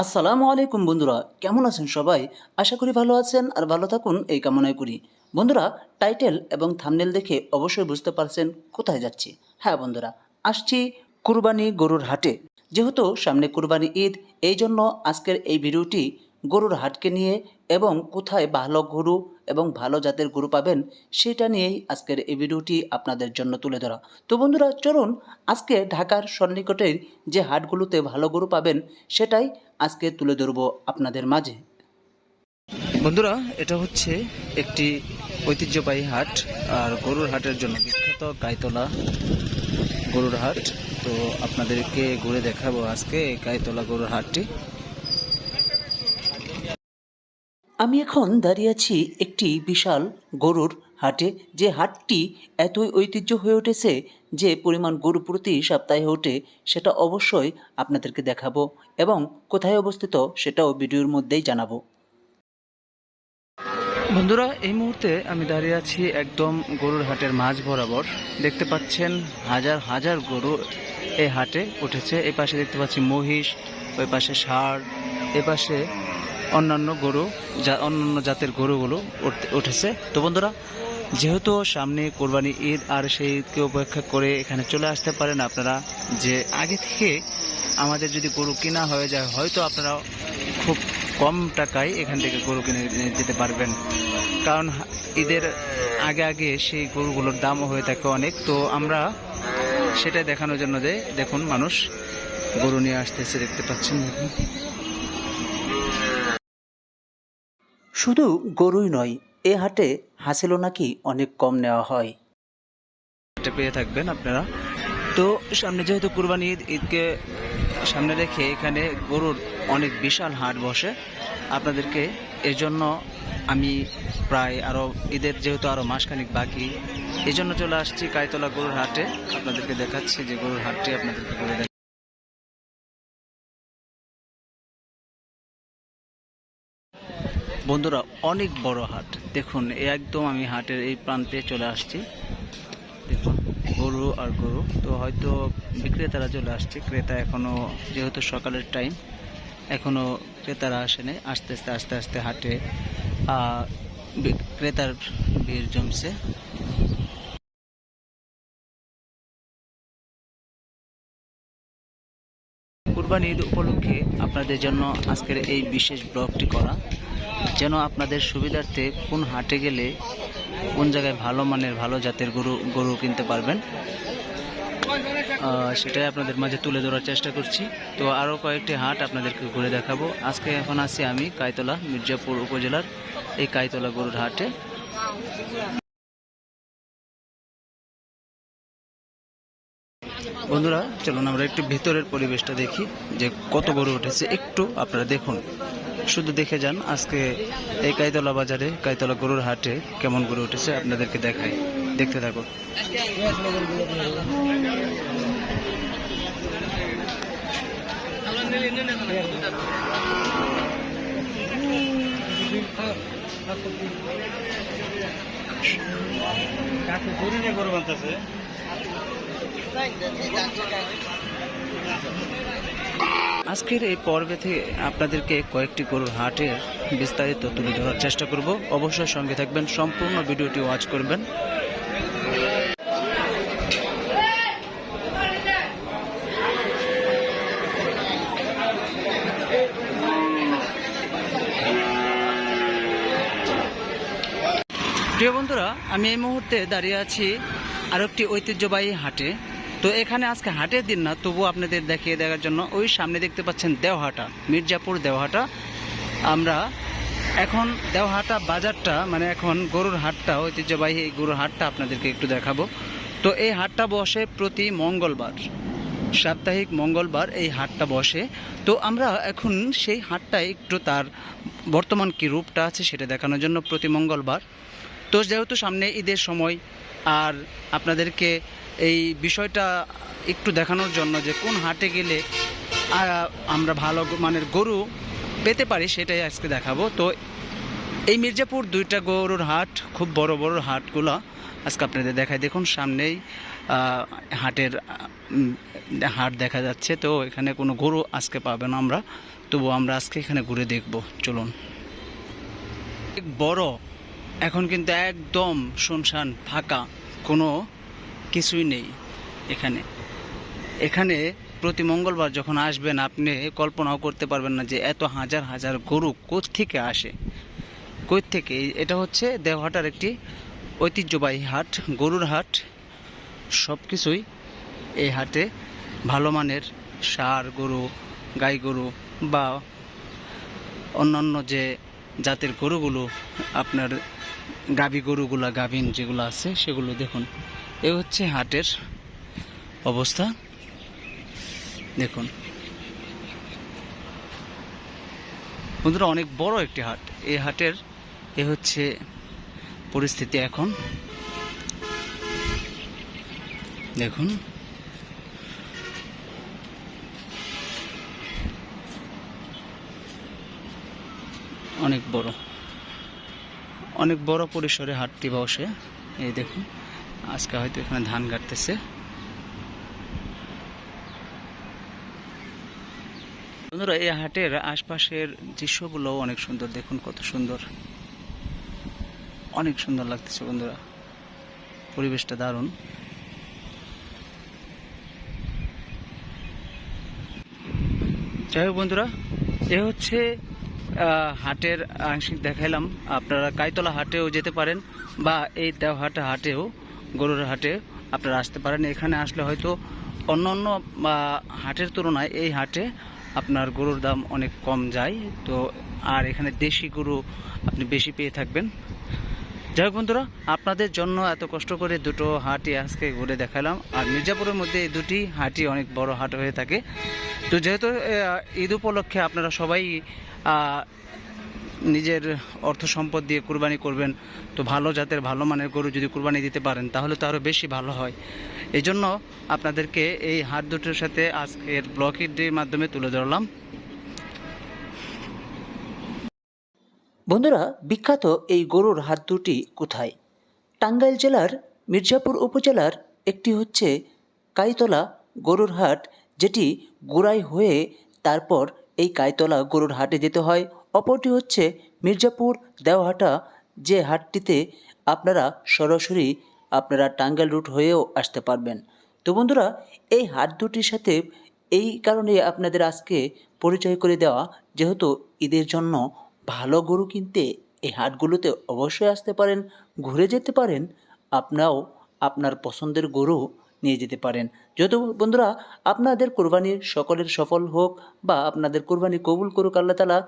আসসালামু আলাইকুম বন্ধুরা, কেমন আছেন সবাই? আশা করি ভালো আছেন আর ভালো থাকুন এই কামনাই করি। বন্ধুরা, টাইটেল এবং থাম্বনেল দেখে অবশ্যই বুঝতে পারছেন কোথায় যাচ্ছি। হ্যাঁ বন্ধুরা, আসছি কুরবানি গরুর হাটে। যেহেতু সামনে কুরবানি ঈদ, এই জন্য আজকের এই ভিডিওটি গরুর হাটকে নিয়ে এবং কোথায় ভালো গরু এবং ভালো জাতের গরু পাবেন সেটা নিয়েই আজকের এই ভিডিওটি আপনাদের জন্য তুলে ধরা। তো বন্ধুরা, চলুন আজকে ঢাকার সন্নিকটের যে হাটগুলোতে ভালো গরু পাবেন সেটাই আজকে তুলে ধরবো আপনাদের মাঝে। বন্ধুরা, এটা হচ্ছে একটি ঐতিহ্যবাহী হাট আর গরুর হাটের জন্য বিখ্যাত গাইতলা গরুর হাট। তো আপনাদেরকে ঘুরে দেখাবো আজকে এই গাইতলা গরুর হাটটি। আমি এখন দাঁড়িয়ে আছি একটি বিশাল গরুর হাটে, যে হাটটি এতই ঐতিহ্য হয়ে উঠেছে যে পরিমাণ গরু প্রতি সপ্তাহে ওঠে সেটা অবশ্যই আপনাদেরকে দেখাবো এবং কোথায় অবস্থিত সেটাও ভিডিওর মধ্যেই জানাবো। বন্ধুরা, এই মুহূর্তে আমি দাঁড়িয়ে আছি একদম গরুর হাটের মাঝ বরাবর। দেখতে পাচ্ছেন হাজার হাজার গরু এই হাটে উঠেছে। এই পাশে দেখতে পাচ্ছি মহিষ, ওই পাশে ষাঁড়, এ পাশে অন্যান্য গরু, অন্যান্য জাতের গরুগুলো উঠেছে। তো বন্ধুরা, যেহেতু সামনে কোরবানি ঈদ আর সেই ঈদকে উপেক্ষা করে এখানে চলে আসতে পারেন আপনারা, যে আগে থেকে আমাদের যদি গরু কেনা হয়ে যায় হয়তো আপনারা খুব কম টাকায় এখান থেকে গরু কিনে যেতে পারবেন, কারণ ঈদের আগে আগে সেই গরুগুলোর দামও হয়ে থাকে অনেক। তো আমরা সেটাই দেখানোর জন্য যে দেখুন মানুষ গরু নিয়ে আসতেছে, দেখতে পাচ্ছেন। শুধু গরুই নয়, এ হাটে হাসিলও নাকি অনেক কম নেওয়া হয়, এটা পেয়ে থাকবেন আপনারা। তো সামনে যেহেতু কুরবানি ঈদকে সামনে রেখে এখানে গরুর অনেক বিশাল হাট বসে। আপনাদেরকে এর জন্য আমি প্রায় আরও ঈদের যেহেতু আরও মাসখানিক বাকি, এই জন্য চলে আসছি গাইতলা গরুর হাটে। আপনাদেরকে দেখাচ্ছি যে গরুর হাটটি আপনাদেরকে করে দেখ। বন্ধুরা, অনেক বড় হাট দেখুন, একদম আমি হাটের এই প্রান্তে চলে আসছি। দেখুন গরু আর গরু, তো হয়তো বিক্রেতারা চলে আসছে, ক্রেতা এখনও যেহেতু সকালের টাইম এখনও ক্রেতারা আসেনি। আস্তে আস্তে আস্তে আস্তে হাটে ক্রেতার ভিড় জমছে। কুরবানি ঈদ উপলক্ষে আপনাদের জন্য আজকের এই বিশেষ ব্লগটি করা, যেন আপনাদের সুবিধার্থে কোন হাটে গেলে কোন জায়গায় ভালো মানের ভালো জাতের গরু কিনতে পারবেন সেটাই আপনাদের মাঝে তুলে ধরার চেষ্টা করছি। তো আরও কয়েকটি হাট আপনাদেরকে ঘুরে দেখাবো। আজকে এখন আছি আমি কাইতলা মির্জাপুর উপজেলার এই কাইতলা গরুর হাটে। বন্ধুরা, চলুন আমরা একটু ভেতরের পরিবেশটা দেখি যে কত গরু উঠেছে। একটু আপনারা দেখুন, শুধু দেখে যান আজকে এই কাইতলা বাজারে কাইতলা গরুর হাটে কেমন গরু উঠেছে আপনাদেরকে দেখাই, দেখতে থাকুন। আজকের এই পর্বে থেকে আপনাদেরকে কয়েকটি গরুর হাটের বিস্তারিত তুলে ধরার চেষ্টা করব। অবশ্যই সঙ্গে থাকবেন, সম্পূর্ণ ভিডিওটি ওয়াচ করবেন। প্রিয় বন্ধুরা, আমি এই মুহূর্তে দাঁড়িয়ে আছি আরও একটি ঐতিহ্যবাহী হাটে। তো এখানে আজকে হাটের দিন না, তবুও আপনাদের দেখিয়ে দেওয়ার জন্য ওই সামনে দেখতে পাচ্ছেন দেওহাটা, মির্জাপুর দেওহাটা। আমরা এখন দেওহাটা বাজারটা, মানে এখন গরুর হাটটা, ঐতিহ্যবাহী এই গরুর হাটটা আপনাদেরকে একটু দেখাবো। তো এই হাটটা বসে প্রতি মঙ্গলবার, সাপ্তাহিক মঙ্গলবার এই হাটটা বসে। তো আমরা এখন সেই হাটটায় একটু তার বর্তমান কি রূপটা আছে সেটা দেখানোর জন্য প্রতি মঙ্গলবার। তো যেহেতু সামনে ঈদের সময় আর আপনাদেরকে এই বিষয়টা একটু দেখানোর জন্য যে কোন হাটে গেলে আমরা ভালো মানের গরু পেতে পারি সেটাই আজকে দেখাবো। তো এই মির্জাপুর দুইটা গরুর হাট, খুব বড় বড় হাটগুলো আজকে আপনাদের দেখাই। দেখুন সামনেই হাটের হাট দেখা যাচ্ছে। তো এখানে কোনো গরু আজকে পাবে না আমরা, তবু আমরা আজকে এখানে ঘুরে দেখব। চলুন। বড় এখন কিন্তু একদম শুনশান ফাঁকা, কোনো কিছুই নেই এখানে। এখানে প্রতি মঙ্গলবার যখন আসবেন আপনি কল্পনাও করতে পারবেন না যে এত হাজার হাজার গরু কোত্থেকে আসে, কোত্থেকে। এটা হচ্ছে দেওহাটার একটি ঐতিহ্যবাহী হাট, গরুর হাট। সব কিছুই এই হাটে ভালো মানের ষাঁড় গরু, গাই গরু বা অন্যান্য যে জাতের গরুগুলো, আপনার গাভী গরুগুলা, গাভীন যেগুলো আছে সেগুলো দেখুন। এ হচ্ছে হাটের অবস্থা, দেখুন বন্ধুরা, অনেক বড় একটি হাট। এই হাটের এ হচ্ছে পরিস্থিতি এখন, দেখুন। অনেক বড় পরিসরে হাটটি বসে। এই দেখুন, আজকে হয়তো এখানে ধান কাটতেছে। বন্ধুরা, এই হাটের আশপাশের দৃশ্যগুলো অনেক সুন্দর, দেখুন কত সুন্দর, অনেক সুন্দর লাগতেছে বন্ধুরা, পরিবেশটা দারুণ। যাই হোক বন্ধুরা, এ হচ্ছে হাটের আংশিক দেখাইলাম। আপনারা কাইতলা হাটেও যেতে পারেন বা এই দেওহাটা হাটেও, গরুর হাটে আপনারা আসতে পারেন। এখানে আসলে হয়তো অন্য অন্য হাটের তুলনায় এই হাটে আপনার গরুর দাম অনেক কম যায়। তো আর এখানে দেশি গরু আপনি বেশি পেয়ে থাকবেন। যাই হোক বন্ধুরা, আপনাদের জন্য এত কষ্ট করে দুটো হাটই আজকে ঘুরে দেখালাম। আর মির্জাপুরের মধ্যে এই দুটি হাটই অনেক বড় হাট হয়ে থাকে। তো যেহেতু ঈদ উপলক্ষে আপনারা সবাই নিজের অর্থ সম্পদ দিয়ে কুরবানি করবেন, তো ভালো জাতের ভালো মানের গরু যদি কুরবানি দিতে পারেন তাহলে তো আরও বেশি ভালো হয়। এই জন্য আপনাদেরকে এই হাট দুটোর সাথে আজকের ব্লগের মাধ্যমে তুলে ধরলাম। বন্ধুরা, বিখ্যাত এই গরুর হাট দুটি কোথায়? টাঙ্গাইল জেলার মির্জাপুর উপজেলার একটি হচ্ছে কাইতলা গরুর হাট, যেটি গোড়াই হয়ে তারপর এই কাইতলা গরুর হাটে যেতে হয়। অপরটি হচ্ছে মির্জাপুর দেওহাটা, যে হাটটিতে আপনারা সরাসরি আপনারা টাঙ্গাইল রুট হয়েও আসতে পারবেন। তো বন্ধুরা, এই হাট দুটির সাথে এই কারণে আপনাদের আজকে পরিচয় করে দেওয়া, যেহেতু ঈদের জন্য ভালো গরু কিনতে এই হাটগুলোতে অবশ্যই আসতে পারেন, ঘুরে যেতে পারেন, আপনারাও আপনার পছন্দের গরু নিয়ে যেতে পারেন। যেহেতু বন্ধুরা, আপনাদের কোরবানির সকলের সফল হোক বা আপনাদের কোরবানি কবুল করুক আল্লাহ তাআলা,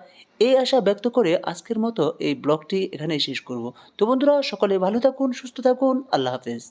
এই আশা ব্যক্ত করে আজকের মতো এই ব্লগটি এখানেই শেষ করব। তো বন্ধুরা, সকলে ভালো থাকুন, সুস্থ থাকুন, আল্লাহ হাফেজ।